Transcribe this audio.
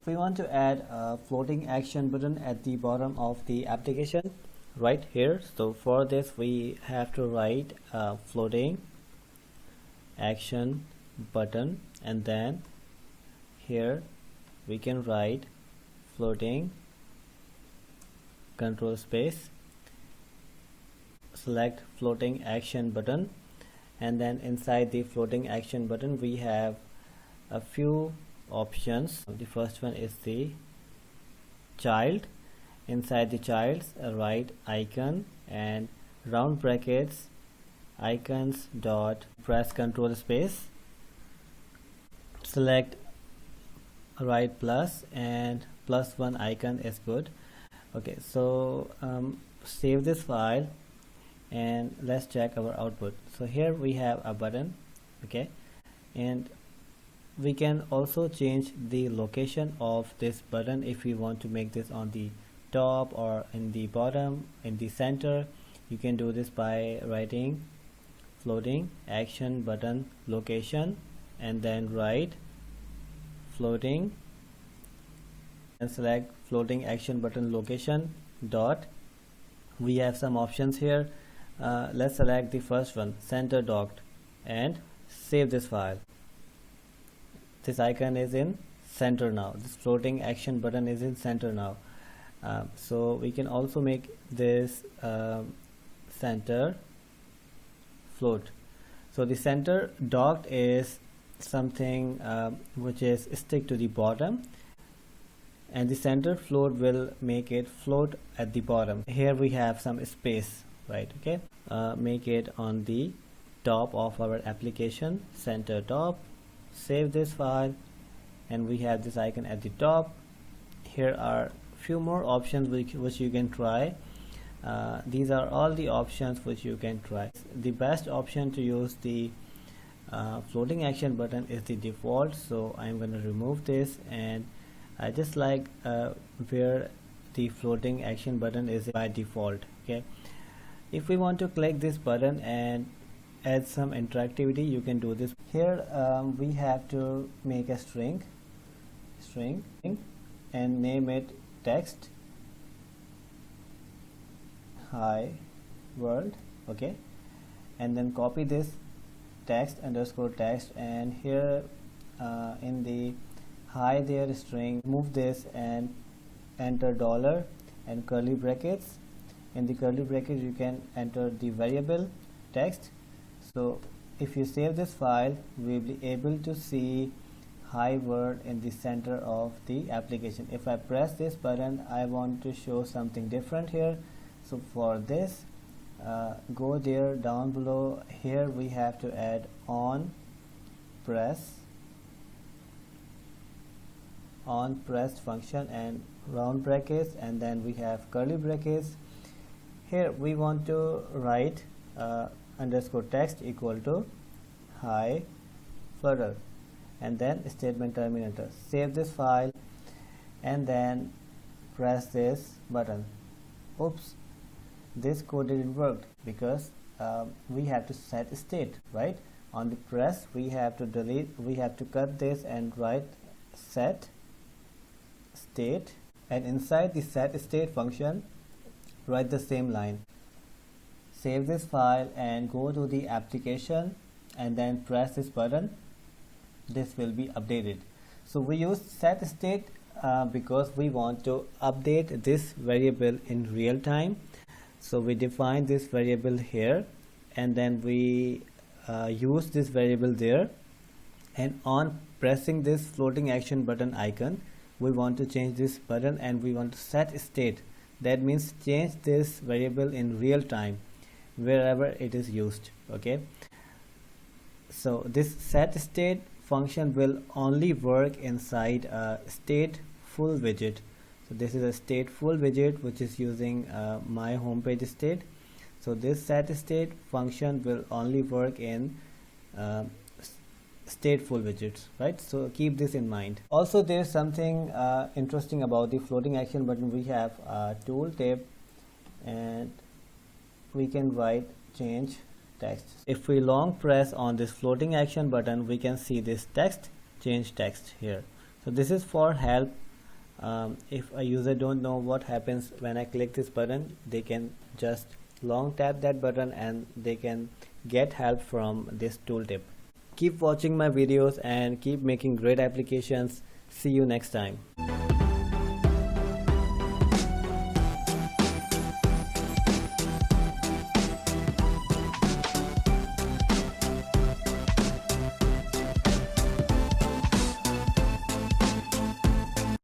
We want to add a floating action button at the bottom of the application right here. So for this we have to write a floating action button, and then here we can write floating control space, select floating action button, and then inside the floating action button we have a few options. The first one is the child. Inside the child's write icon and round brackets icons dot, press control space, select write plus, and +1 icon is good. Okay, so save this file and let's check our output. So here we have a button, okay, and we can also change the location of this button if we want to make this on the top or in the bottom, in the center. You can do this by writing floating action button location and then write floating and select floating action button location dot. We have some options here. Let's select the first one, center docked, and save this file. This icon is in center now. This floating action button is in center now. So we can also make this center float. So the center docked is something which is stick to the bottom, and the center float will make it float at the bottom. Here we have some space, right? Okay, make it on the top of our application, center top. Save this file, and we have this icon at the top. Here are few more options which you can try. These are all the options which you can try. The best option to use the floating action button is the default, so I'm going to remove this, and I just like where the floating action button is by default. Okay, if we want to click this button and add some interactivity, you can do this. Here we have to make a string and name it text hi world, okay, and then copy this text underscore text, and here in the hi there string, move this and enter dollar and curly brackets. In the curly brackets you can enter the variable text. So if you save this file, we will be able to see hi word in the center of the application. If I press this button, I want to show something different here. So for this, go there down below. Here we have to add on pressed function and round brackets, and then we have curly brackets. Here we want to write underscore text equal to hi Flutter, and then statement terminator. Save this file and then press this button. Oops, this code didn't work because we have to set state, right? On the press we have to delete, we have to cut this and write set state, and inside the set state function write the same line. Save this file and go to the application and then press this button. This will be updated. So we use set state because we want to update this variable in real time. So we define this variable here, and then we use this variable there, and on pressing this floating action button icon, we want to change this button and we want to set state. That means change this variable in real time wherever it is used. Okay, so this set state function will only work inside a stateful widget. So this is a stateful widget which is using my homepage state. So this set state function will only work in stateful widgets, right? So keep this in mind. Also, there's something interesting about the floating action button. We have a tooltip, and we can write change text. If we long press on this floating action button, we can see this text, change text here. So this is for help if a user don't know what happens when I click this button, they can just long tap that button and they can get help from this tooltip. Keep watching my videos and keep making great applications. See you next time.